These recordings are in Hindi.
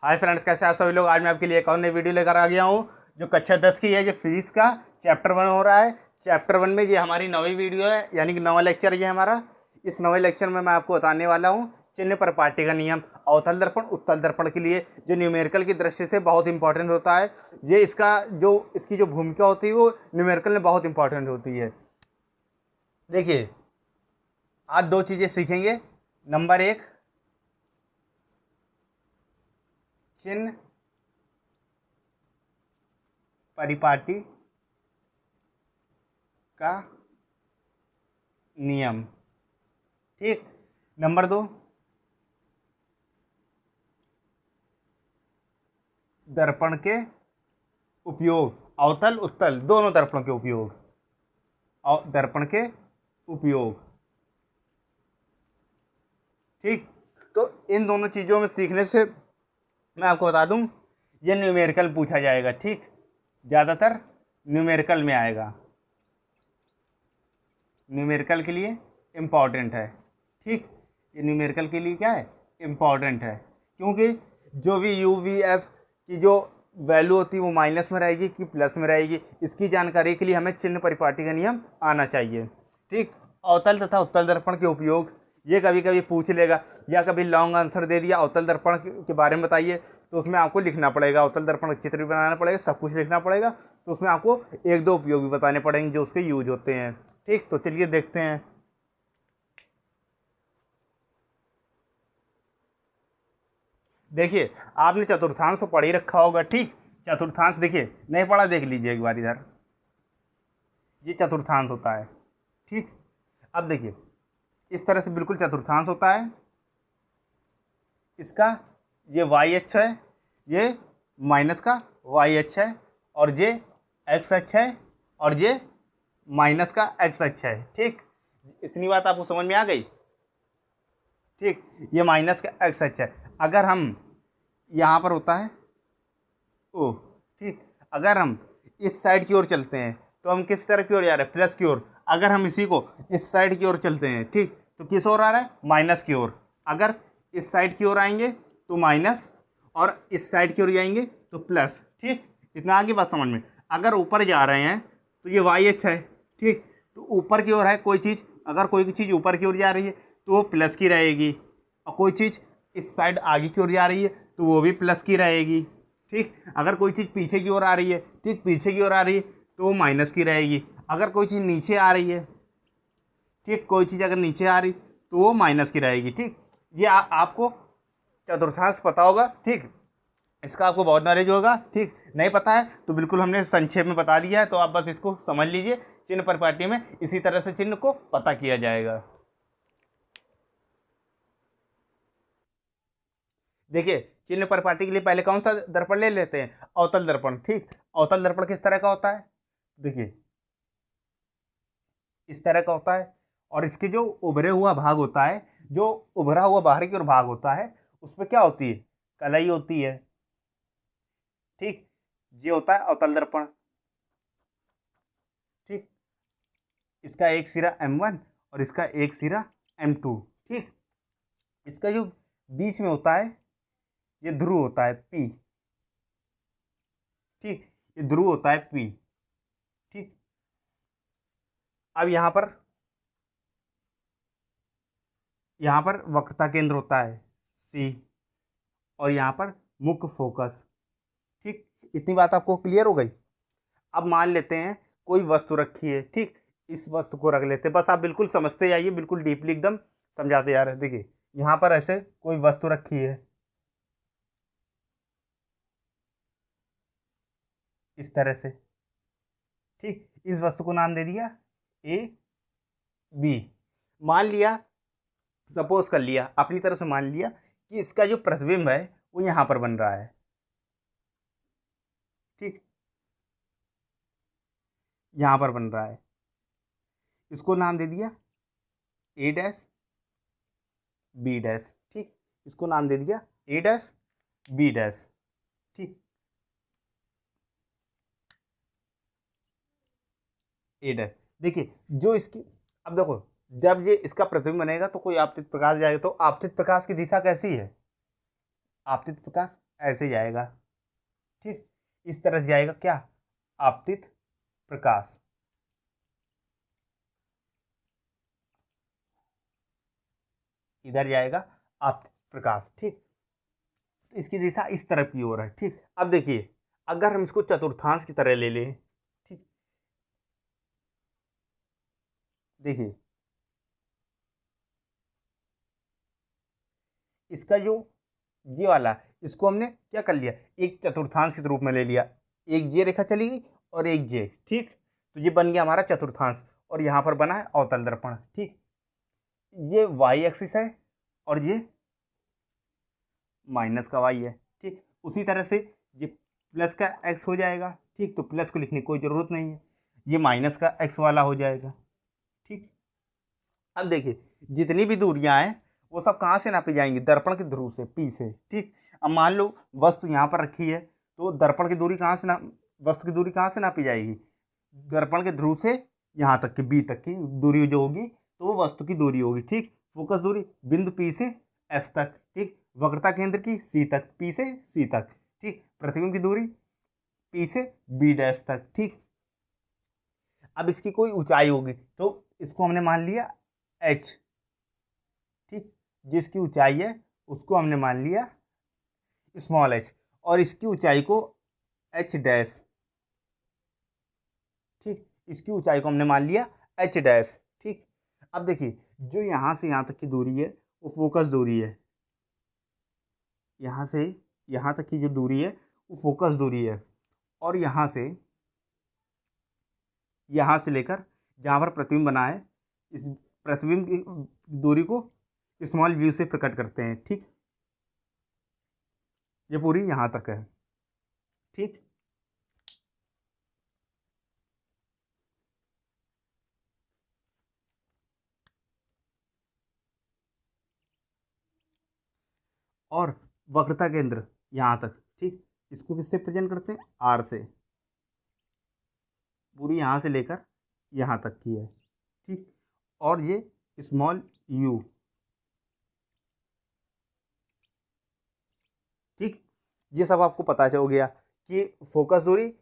हाय फ्रेंड्स, कैसे हैं सभी लोग। आज मैं आपके लिए एक और नई वीडियो लेकर आ गया हूँ जो कक्षा 10 की है, जो फिजिक्स का चैप्टर 1 हो रहा है। चैप्टर 1 में ये हमारी नवी वीडियो है, यानी कि नवा लेक्चर ये हमारा। इस नवे लेक्चर में मैं आपको बताने वाला हूँ चिन्ह परिपाटी का नियम अवतल दर्पण उत्तल दर्पण के लिए, जो न्यूमेरिकल की दृष्टि से बहुत इंपॉर्टेंट होता है। ये इसकी जो भूमिका होती है वो न्यूमेरिकल में बहुत इंपॉर्टेंट होती है। देखिए, आज दो चीज़ें सीखेंगे। नंबर 1, चिन्ह परिपाटी का नियम, ठीक। नंबर 2, दर्पण के उपयोग, अवतल उत्तल दोनों दर्पण के उपयोग, दर्पण के उपयोग, ठीक। तो इन दोनों चीज़ों में सीखने से मैं आपको बता दूं, ये न्यूमेरिकल पूछा जाएगा, ठीक। ज़्यादातर न्यूमेरिकल में आएगा, न्यूमेरिकल के लिए इम्पॉर्टेंट है, ठीक। ये न्यूमेरिकल के लिए क्या है, इम्पॉर्टेंट है, क्योंकि जो भी यू वी एफ की जो वैल्यू होती है वो माइनस में रहेगी कि प्लस में रहेगी, इसकी जानकारी के लिए हमें चिन्ह परिपाटी का नियम आना चाहिए, ठीक। अवतल तथा उत्तल दर्पण के उपयोग, ये कभी कभी पूछ लेगा, या कभी लॉन्ग आंसर दे दिया अवतल दर्पण के बारे में बताइए, तो उसमें आपको लिखना पड़ेगा, अवतल दर्पण का चित्र भी बनाना पड़ेगा, सब कुछ लिखना पड़ेगा। तो उसमें आपको एक दो उपयोग भी बताने पड़ेंगे जो उसके यूज होते हैं, ठीक। तो चलिए देखते हैं। देखिए, आपने चतुर्थांश तो पढ़ ही रखा होगा, ठीक। चतुर्थांश देखिए, नहीं पढ़ा देख लीजिए एक बार इधर, ये चतुर्थांश होता है, ठीक। अब देखिए, इस तरह से बिल्कुल चतुर्थांश होता है। इसका ये वाई अक्ष है, ये माइनस का वाई अक्ष है, और ये एक्स अक्ष है, और ये माइनस का एक्स अक्ष है, ठीक। इतनी बात आपको समझ में आ गई, ठीक। ये माइनस का एक्स अक्ष है। अगर हम यहाँ पर होता है ओ, ठीक। अगर हम इस साइड की ओर चलते हैं तो हम किस तरफ की ओर जा रहे हैं, प्लस की ओर। अगर हम इसी को इस साइड की ओर चलते हैं, ठीक, तो किस ओर आ रहा है, माइनस की ओर। अगर इस साइड की ओर आएंगे तो माइनस, और इस साइड की ओर जाएंगे तो प्लस, ठीक। इतना आगे बात समझ में। अगर ऊपर जा रहे हैं तो ये वाई अक्ष है, ठीक। तो ऊपर की ओर है कोई चीज़, अगर कोई चीज़ ऊपर की ओर जा रही है तो वो प्लस की रहेगी, और कोई चीज़ इस साइड आगे की ओर जा रही है तो वो भी प्लस की रहेगी, ठीक। अगर कोई चीज़ पीछे की ओर आ रही है, ठीक, पीछे की ओर आ रही है तो वो माइनस की रहेगी। अगर कोई चीज़ नीचे आ रही है, ठीक, कोई चीज़ अगर नीचे आ रही तो वो माइनस की रहेगी, ठीक। ये आपको चतुर्थांश पता होगा, ठीक। इसका आपको बहुत नॉलेज होगा, ठीक। नहीं पता है तो बिल्कुल हमने संक्षेप में बता दिया है, तो आप बस इसको समझ लीजिए। चिन्ह परिपाटी में इसी तरह से चिन्ह को पता किया जाएगा। देखिए, चिन्ह परिपाटी के लिए पहले कौन सा दर्पण ले लेते हैं, अवतल दर्पण, ठीक। अवतल दर्पण किस तरह का होता है, देखिए इस तरह का होता है, और इसके जो उभरे हुआ भाग होता है, जो उभरा हुआ बाहर की ओर भाग होता है, उसमें क्या होती है, कलाई होती है, ठीक। ये होता है अवतल दर्पण, ठीक। इसका एक सिरा M1 और इसका एक सिरा M2, ठीक। इसका जो बीच में होता है ये ध्रुव होता है P, ठीक। ये ध्रुव होता है P, ठीक। अब यहाँ पर वक्रता केंद्र होता है C, और यहाँ पर मुख्य फोकस, ठीक। इतनी बात आपको क्लियर हो गई। अब मान लेते हैं कोई वस्तु रखी है, ठीक। इस वस्तु को रख लेते हैं, बस आप बिल्कुल समझते जाइए, बिल्कुल डीपली एकदम समझाते जा रहे हैं। देखिए, यहाँ पर ऐसे कोई वस्तु रखी है इस तरह से, ठीक। इस वस्तु को नाम दे दिया ए बी। मान लिया, सपोज कर लिया, अपनी तरफ से मान लिया कि इसका जो प्रतिबिंब है वो यहाँ पर बन रहा है, ठीक, यहाँ पर बन रहा है। इसको नाम दे दिया ए डैश बी डैश, ठीक। इसको नाम दे दिया ए डैश बी डैश, ठीक, ए डैश। देखिए, जो इसकी, अब देखो, जब ये इसका प्रतिबिंब बनेगा तो कोई आपतित प्रकाश जाएगा, तो आपतित प्रकाश की दिशा कैसी है, आपतित प्रकाश ऐसे जाएगा। ठीक, इस तरह से जाएगा क्या, आपतित प्रकाश। इधर जाएगा आपतित प्रकाश। ठीक, तो इसकी दिशा इस तरफ की ओर है। ठीक, अब देखिए अगर हम इसको चतुर्थांश की तरह ले लें, ठीक, देखिए इसका जो ये वाला, इसको हमने क्या कर लिया, एक चतुर्थांश के रूप में ले लिया। एक ये रेखा चली गई और एक ये। ठीक, तो ये बन गया हमारा चतुर्थांश और यहाँ पर बना है अवतल दर्पण। ठीक, ये वाई एक्सिस है और ये माइनस का वाई है। ठीक, उसी तरह से ये प्लस का एक्स हो जाएगा। ठीक, तो प्लस को लिखने की कोई ज़रूरत नहीं है, ये माइनस का एक्स वाला हो जाएगा। ठीक, अब देखिए जितनी भी दूरियां हैं वो सब कहाँ से नापी जाएंगी, दर्पण के ध्रुव से, पी से। ठीक, अब मान लो वस्तु यहाँ पर रखी है तो दर्पण की दूरी कहाँ से वस्तु की दूरी कहाँ से नापी जाएगी, दर्पण के ध्रुव से यहाँ तक की बी तक की दूरी जो होगी तो वो वस्तु की दूरी होगी। ठीक, फोकस दूरी बिंदु पी से एफ तक। ठीक, वक्रता केंद्र की सी तक, पी से सी तक। ठीक, प्रतिबिंब की दूरी पी से बी डैश तक। ठीक, अब इसकी कोई ऊंचाई होगी तो इसको हमने मान लिया एच। ठीक, जिसकी ऊंचाई है उसको हमने मान लिया स्मॉल एच और इसकी ऊंचाई को एच डैश। ठीक, इसकी ऊंचाई को हमने मान लिया एच डैश। ठीक, अब देखिए जो यहाँ से यहाँ तक की दूरी है वो फोकस दूरी है, यहाँ से यहाँ तक की जो दूरी है वो फोकस दूरी है, और यहाँ से लेकर जहाँ पर प्रतिबिंब बना है इस प्रतिबिंब की दूरी को स्मॉल व्यू से प्रकट करते हैं। ठीक, ये पूरी यहाँ तक है। ठीक, और वक्रता केंद्र यहाँ तक। ठीक, इसको किससे प्रेजेंट करते हैं, आर से, पूरी यहाँ से लेकर यहाँ तक की है। ठीक, और ये स्मॉल यू। ठीक, ये सब आपको पता चल गया कि फोकस दूरी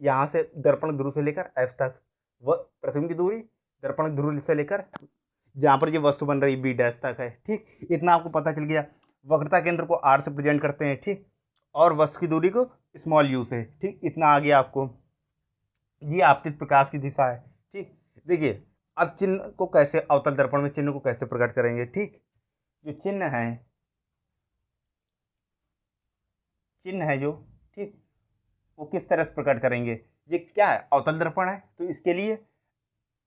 यहाँ से दर्पण ध्रुव से लेकर एफ तक, व प्रतिबिंब की दूरी दर्पण ध्रुव से लेकर जहाँ पर ये वस्तु बन रही बी डैश तक है। ठीक, इतना आपको पता चल गया। वक्रता केंद्र को आर से प्रेजेंट करते हैं। ठीक, और वस्तु की दूरी को स्मॉल यू से। ठीक, इतना आ गया आपको, ये आपतित प्रकाश की दिशा है। ठीक, देखिए अब चिन्ह को कैसे, अवतल दर्पण में चिन्ह को कैसे प्रकट करेंगे। ठीक, जो चिन्ह है जो, ठीक, वो किस तरह से प्रकट करेंगे, ये क्या है, अवतल दर्पण है तो इसके लिए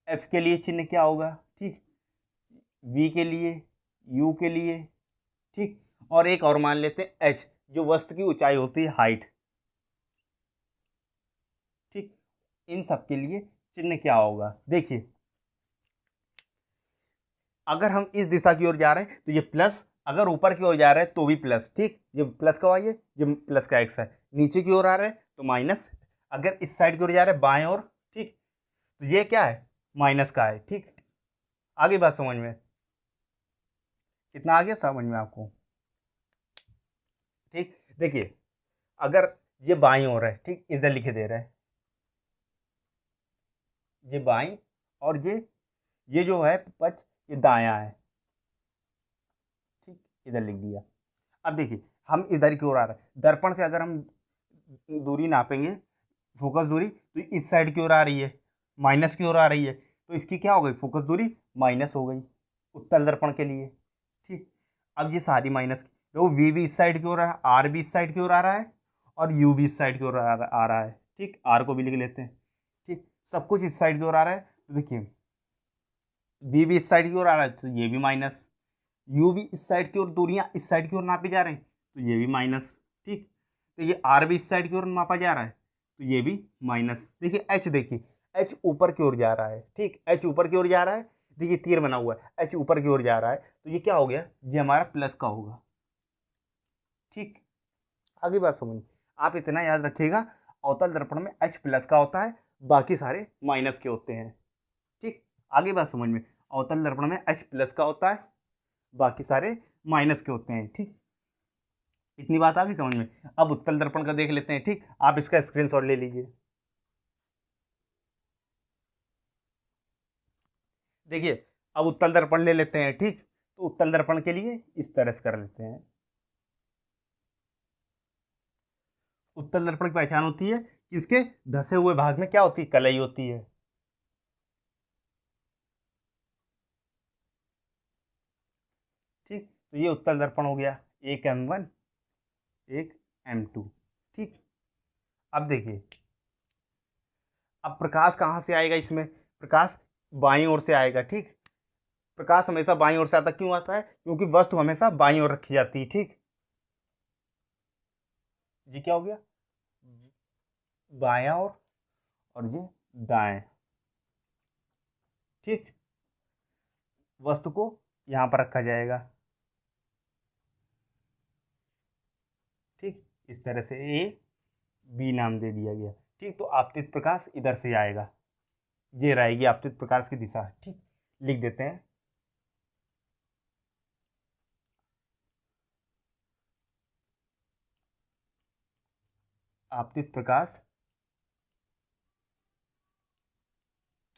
एफ के लिए चिन्ह क्या होगा, ठीक, वी के लिए, यू के लिए। ठीक, और एक और मान लेते हैं एच, जो वस्तु की ऊंचाई होती है, हाइट। ठीक, इन सब के लिए चिन्ह क्या होगा, देखिए अगर हम इस दिशा की ओर जा रहे हैं तो ये प्लस, अगर ऊपर की ओर जा रहे हैं तो भी प्लस। ठीक, ये प्लस का वाई है, ये प्लस का एक्स है। नीचे की ओर आ रहे हैं तो माइनस, अगर इस साइड की ओर जा रहे हैं बाएं ओर, ठीक, तो ये क्या है, माइनस का है। ठीक, आगे बात समझ में, कितना आ गया समझ में आपको। ठीक, देखिए अगर ये बाईं ओर है, ठीक, इधर लिखे दे रहे हैं, ये बाईं और ये जो है पक्ष ये दायां है। ठीक, इधर लिख दिया। अब देखिए हम इधर की ओर आ रहे हैं, दर्पण से अगर हम दूरी नापेंगे, फोकस दूरी, तो इस साइड की ओर आ रही है, माइनस की ओर आ रही है, तो इसकी क्या हो गई, फोकस दूरी माइनस हो गई उत्तल दर्पण के लिए। ठीक, अब ये सारी माइनस, तो वी भी इस साइड की ओर आ रहा है, आर भी इस साइड की ओर आ रहा है, और यू भी इस साइड की ओर आ रहा है। ठीक, आर को भी लिख लेते हैं। ठीक, सब कुछ इस साइड की ओर आ रहा है, तो देखिए वी भी इस साइड की ओर आ रहा है तो ये भी माइनस, यू भी इस साइड की ओर, दूरियां इस साइड की ओर नापी जा रहे हैं तो ये भी माइनस। ठीक, तो ये आर भी इस साइड की ओर मापा जा रहा है तो ये भी माइनस। देखिए एच, देखिए एच ऊपर की ओर जा रहा है। ठीक, एच ऊपर की ओर जा रहा है, देखिए तीर बना हुआ है, एच ऊपर की ओर जा रहा है तो ये क्या हो गया, ये हमारा प्लस का होगा। ठीक, आगे बात समझ, आप इतना याद रखिएगा, अवतल दर्पण में एच प्लस का होता है, बाकी सारे माइनस के होते हैं। ठीक, आगे बात समझ में, अवतल दर्पण में एच प्लस का होता है, बाकी सारे माइनस के होते हैं। ठीक, इतनी बात आ गई समझ में। अब उत्तल दर्पण का देख लेते हैं, ठीक। आप इसका स्क्रीनशॉट ले लीजिए। देखिए, अब उत्तल दर्पण ले लेते हैं, ठीक। तो उत्तल दर्पण के लिए इस तरह से कर लेते हैं। उत्तल दर्पण की पहचान होती है कि इसके धसे हुए भाग में क्या होती है, कलई होती है। ठीक, तो ये उत्तल दर्पण हो गया, एक M1 एक M2, ठीक। अब देखिए, अब प्रकाश कहाँ से आएगा इसमें, प्रकाश बाईं ओर से आएगा, ठीक। प्रकाश हमेशा बाईं ओर से आता, क्यों आता है, क्योंकि वस्तु हमेशा बाईं ओर रखी जाती है, ठीक। ये क्या हो गया, बायां और ये दाएं, ठीक। वस्तु को यहाँ पर रखा जाएगा, ठीक। इस तरह से ए बी नाम दे दिया गया, ठीक। तो आपतित प्रकाश इधर से आएगा, ये रहेगी आपतित प्रकाश की दिशा, ठीक। लिख देते हैं, आपतित प्रकाश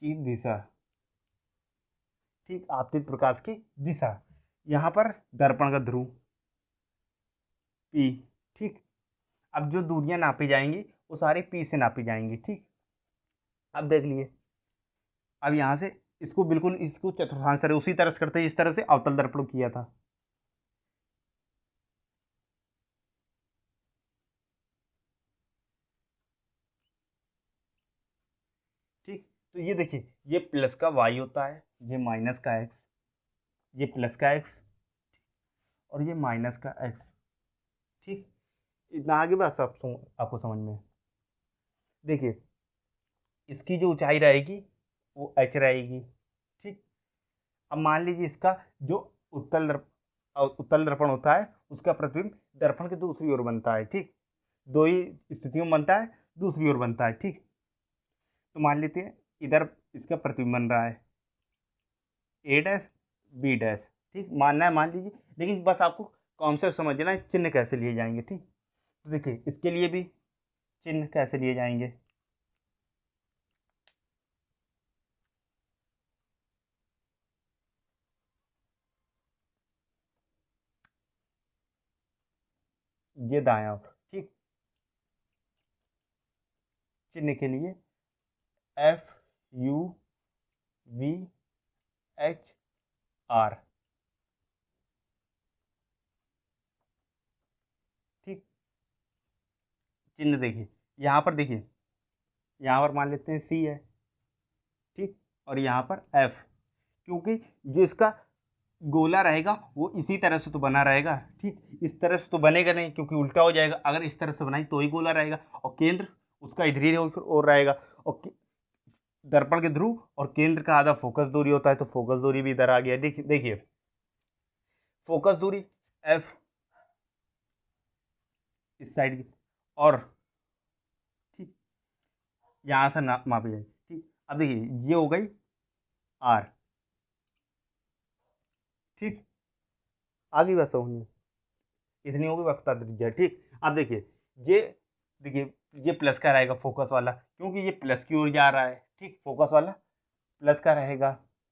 की दिशा, ठीक। आपतित प्रकाश की दिशा, यहाँ पर दर्पण का ध्रुव P, ठीक। अब जो दूरियां नापी जाएंगी वो सारी P से नापी जाएंगी, ठीक। अब देख लिए, अब यहाँ से इसको बिल्कुल, इसको चतुर्थांश तरह उसी तरह से करते हैं, इस तरह से अवतल दर्पण किया था, ठीक। तो ये देखिए, ये प्लस का y होता है, ये माइनस का x, ये प्लस का x और ये माइनस का x, ठीक। इतना आगे बस आपको समझ में। देखिए, इसकी जो ऊंचाई रहेगी वो h रहेगी, ठीक। अब मान लीजिए इसका जो उत्तल दर्पण होता है उसका प्रतिबिंब दर्पण की दूसरी ओर बनता है, ठीक। दो ही स्थितियों में बनता है, दूसरी ओर बनता है, ठीक। तो मान लेते हैं इधर इसका प्रतिबिंब बन रहा है A डैश B डैश, ठीक। मानना है मान लीजिए, लेकिन बस आपको कॉन्सेप्ट समझना है, चिन्ह कैसे लिए जाएंगे, ठीक। तो देखिए, इसके लिए भी चिन्ह कैसे लिए जाएंगे, ये दायां ओर, ठीक। चिन्ह के लिए FUVHR, ठीक। चिन्ह देखिए, यहाँ पर देखिए, यहाँ पर मान लेते हैं C है, ठीक। और यहाँ पर F, क्योंकि जो इसका गोला रहेगा वो इसी तरह से तो बना रहेगा, ठीक। इस तरह से तो बनेगा नहीं, क्योंकि उल्टा हो जाएगा, अगर इस तरह से बनाई तो ही गोला रहेगा, और केंद्र उसका इधर ही और रहेगा, और दर्पण के ध्रुव और केंद्र का आधा फोकस दूरी होता है, तो फोकस दूरी भी इधर आ गया, देखिए फोकस दूरी F इस साइड की, और ठीक यहाँ से मापी जाएगी, ठीक। अब देखिए, ये हो गई R, ठीक। आगे बात समझ में, इतनी होगी वक्ता त्रिज्या, ठीक। अब देखिए, ये देखिए, ये प्लस का रहेगा फोकस वाला, क्योंकि ये प्लस की ओर जा रहा है, ठीक। फोकस वाला प्लस का रहेगा,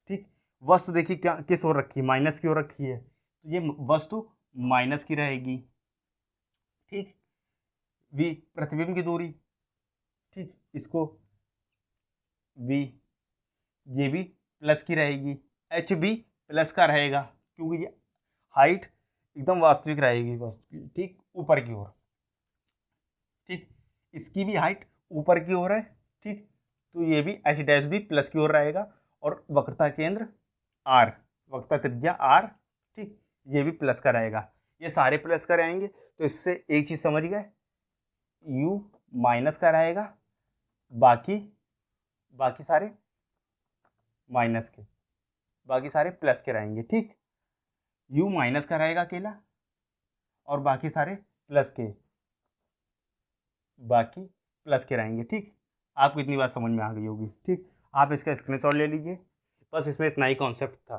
ठीक। वस्तु देखिए क्या किस ओर रखी है, माइनस की ओर रखी है, तो ये वस्तु माइनस की रहेगी, ठीक। V प्रतिबिंब की दूरी, ठीक। इसको V, ये भी प्लस की रहेगी, एच भी प्लस का रहेगा, क्योंकि ये हाइट एकदम वास्तविक रहेगी वस्तु की, ठीक, ऊपर की ओर, ठीक। इसकी भी हाइट ऊपर की ओर है, ठीक। तो ये भी एच डैश भी प्लस की ओर रहेगा, और वक्रता केंद्र आर, वक्रता त्रिज्या आर, ठीक। ये भी प्लस का रहेगा, ये सारे प्लस का रहेंगे, तो इससे एक चीज़ समझ गए, यू माइनस का रहेगा, बाकी बाकी सारे माइनस के, बाकी सारे प्लस के रहेंगे, ठीक। यू माइनस का रहेगा अकेला, और बाकी सारे प्लस के, बाकी प्लस के रहेंगे, ठीक। आपको इतनी बात समझ में आ गई होगी, ठीक। आप इसका स्क्रीनशॉट ले लीजिए, बस इसमें इतना ही कॉन्सेप्ट था।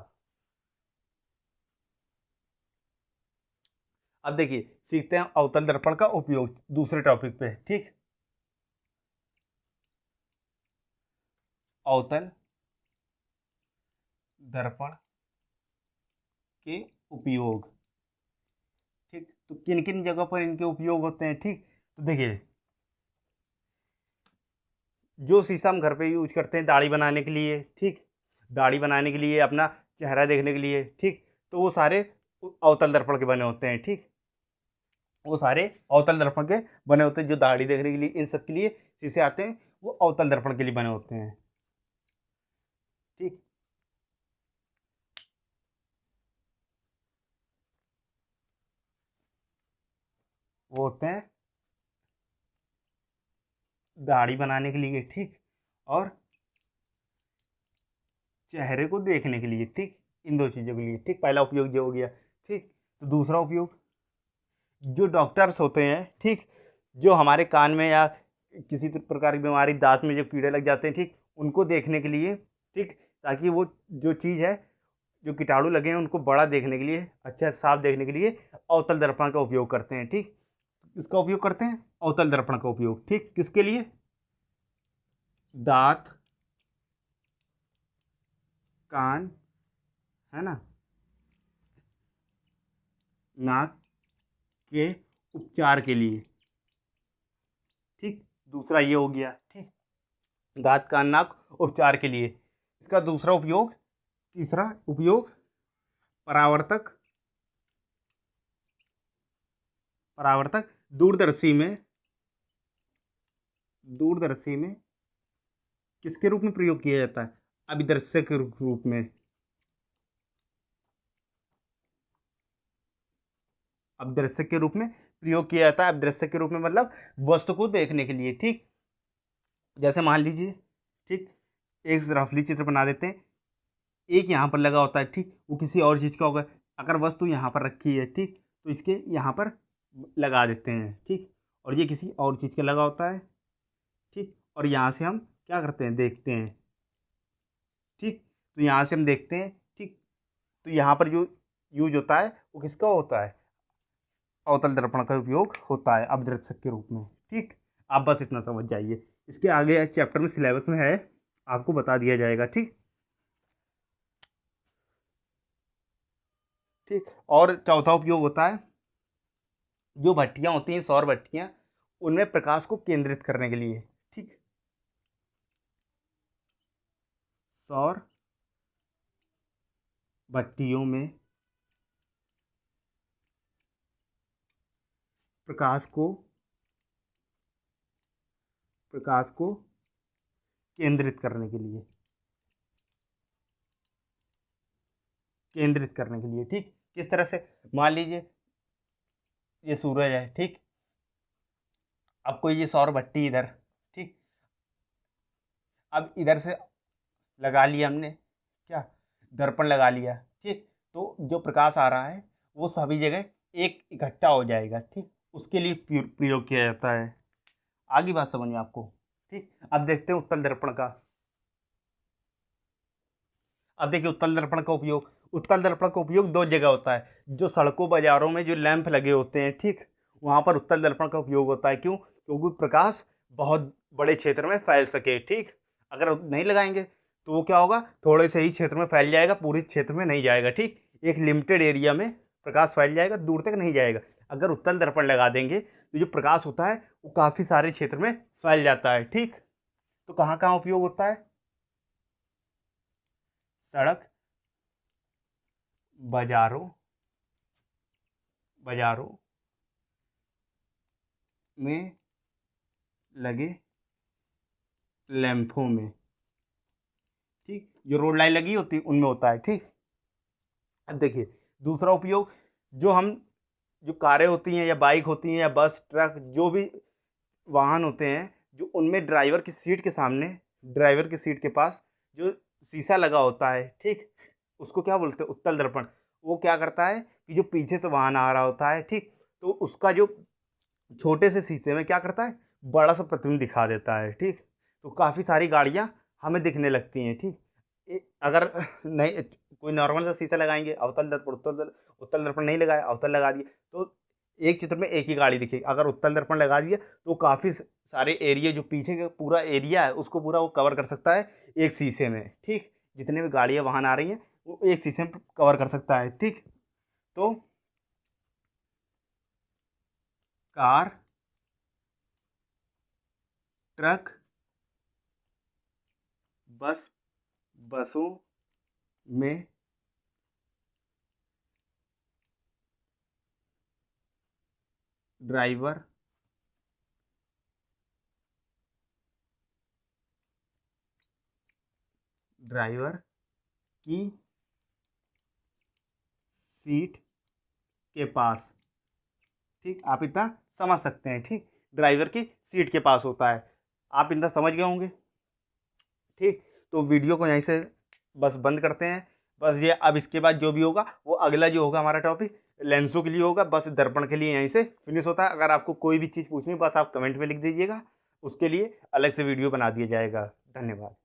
अब देखिए सीखते हैं अवतल दर्पण का उपयोग दूसरे टॉपिक पे। ठीक, अवतल दर्पण के उपयोग। ठीक, तो किन किन जगह पर इनके उपयोग होते हैं। ठीक, तो देखिए जो शीशा हम घर पे यूज करते हैं दाढ़ी बनाने के लिए, ठीक, दाढ़ी बनाने के लिए, अपना चेहरा देखने के लिए, ठीक, तो वो सारे अवतल दर्पण के बने होते हैं। ठीक, वो सारे अवतल दर्पण के बने होते हैं। जो दाढ़ी देखने के लिए, इन सब के लिए शीशे आते हैं, वो अवतल दर्पण के लिए बने होते हैं। ठीक, वो होते हैं दाढ़ी बनाने के लिए, ठीक, और चेहरे को देखने के लिए। ठीक, इन दो चीज़ों के लिए। ठीक, पहला उपयोग जो हो गया। ठीक, तो दूसरा उपयोग जो डॉक्टर्स होते हैं, ठीक, जो हमारे कान में या किसी प्रकार की बीमारी, दांत में जो कीड़े लग जाते हैं, ठीक, उनको देखने के लिए, ठीक, ताकि वो जो चीज़ है, जो कीटाणु लगे हैं उनको बड़ा देखने के लिए, अच्छा साफ देखने के लिए अवतल दर्पण का उपयोग करते हैं। ठीक, इसका उपयोग करते हैं अवतल दर्पण का उपयोग। ठीक, किसके लिए? दांत, कान, है ना, नाक के उपचार के लिए। ठीक, दूसरा ये हो गया। ठीक, दांत, कान, नाक उपचार के लिए। इसका दूसरा उपयोग, तीसरा उपयोग परावर्तक, परावर्तक दूरदर्शी में, दूरदर्शी में किसके रूप में प्रयोग किया जाता है? अभिदर्शक के रूप में। अभिदर्शक के रूप में प्रयोग किया जाता है। अभिदर्शक के रूप में मतलब वस्तु को देखने के लिए। ठीक, जैसे मान लीजिए, ठीक, एक रफली चित्र बना देते हैं, एक यहाँ पर लगा होता है, ठीक, वो किसी और चीज़ का होगा। अगर वस्तु यहाँ पर रखी है, ठीक, तो इसके यहाँ पर लगा देते हैं। ठीक, और ये किसी और चीज़ का लगा होता है। ठीक, और यहाँ से हम क्या करते हैं? देखते हैं। ठीक, तो यहाँ से हम देखते हैं। ठीक, तो यहाँ पर जो यूज होता है वो किसका होता है? अवतल दर्पण का उपयोग होता है अभिदर्शक के रूप में। ठीक, आप बस इतना समझ जाइए। इसके आगे चैप्टर में, सिलेबस में है, आपको बता दिया जाएगा। ठीक, ठीक, और चौथा उपयोग होता है जो भट्टियाँ होती हैं, सौर भट्टियाँ, उनमें प्रकाश को केंद्रित करने के लिए। ठीक, सौर भट्टियों में प्रकाश को, प्रकाश को केंद्रित करने के लिए, केंद्रित करने के लिए। ठीक, किस तरह से? मान लीजिए ये सूरज है, ठीक, अब कोई ये सौर भट्टी इधर, ठीक, अब इधर से लगा लिया हमने, क्या, दर्पण लगा लिया। ठीक, तो जो प्रकाश आ रहा है वो सभी जगह एक इकट्ठा हो जाएगा। ठीक, उसके लिए प्रयोग किया जाता है। आगे बात समझिए आपको। ठीक, अब देखते हैं उत्तल दर्पण का। अब देखिए उत्तल दर्पण का उपयोग, उत्तल दर्पण का उपयोग दो जगह होता है। जो सड़कों बाजारों में जो लैंप लगे होते हैं, ठीक, वहाँ पर उत्तल दर्पण का उपयोग होता है। क्यों? क्योंकि प्रकाश बहुत बड़े क्षेत्र में फैल सके। ठीक, अगर नहीं लगाएंगे तो वो क्या होगा? थोड़े से ही क्षेत्र में फैल जाएगा, पूरे क्षेत्र में नहीं जाएगा। ठीक, एक लिमिटेड एरिया में प्रकाश फैल जाएगा, दूर तक नहीं जाएगा। अगर उत्तल दर्पण लगा देंगे तो जो प्रकाश होता है वो काफ़ी सारे क्षेत्र में फैल जाता है। ठीक, तो कहाँ कहाँ उपयोग होता है? सड़क, बाजारों, बाजारों में लगे लैंपों में। ठीक, जो रोड लाइन लगी होती है उनमें होता है। ठीक, अब देखिए दूसरा उपयोग, जो हम, जो कारें होती हैं या बाइक होती हैं या बस, ट्रक, जो भी वाहन होते हैं, जो उनमें ड्राइवर की सीट के सामने, ड्राइवर की सीट के पास जो शीशा लगा होता है, ठीक, उसको क्या बोलते हैं? उत्तल दर्पण। वो क्या करता है कि जो पीछे से वाहन आ रहा होता है, ठीक, तो उसका जो छोटे से शीशे में क्या करता है? बड़ा सा प्रतिबिंब दिखा देता है। ठीक, तो काफ़ी सारी गाड़ियाँ हमें दिखने लगती हैं। ठीक, अगर नहीं कोई नॉर्मल सा शीशा लगाएंगे, अवतल दर्पण, उत्तल दर्पण नहीं लगाया, अवतल लगा दिए, तो एक चित्र में एक ही गाड़ी दिखेगी। अगर उत्तल दर्पण लगा दिया तो काफ़ी सारे एरिया, जो पीछे का पूरा एरिया है उसको पूरा वो कवर कर सकता है एक शीशे में। ठीक, जितने भी गाड़ियाँ वाहन आ रही हैं वो एक शीशे में कवर कर सकता है। ठीक, तो कार, ट्रक, बस, बसों में ड्राइवर की सीट के पास। ठीक, आप इतना समझ सकते हैं। ठीक, ड्राइवर की सीट के पास होता है, आप इतना समझ गए होंगे। ठीक, तो वीडियो को यहीं से बस बंद करते हैं। बस ये अब इसके बाद जो भी होगा वो अगला जो होगा हमारा टॉपिक लेंसों के लिए होगा। बस दर्पण के लिए यहीं से फिनिश होता है। अगर आपको कोई भी चीज़ पूछनी बस आप कमेंट में लिख दीजिएगा, उसके लिए अलग से वीडियो बना दिया जाएगा। धन्यवाद।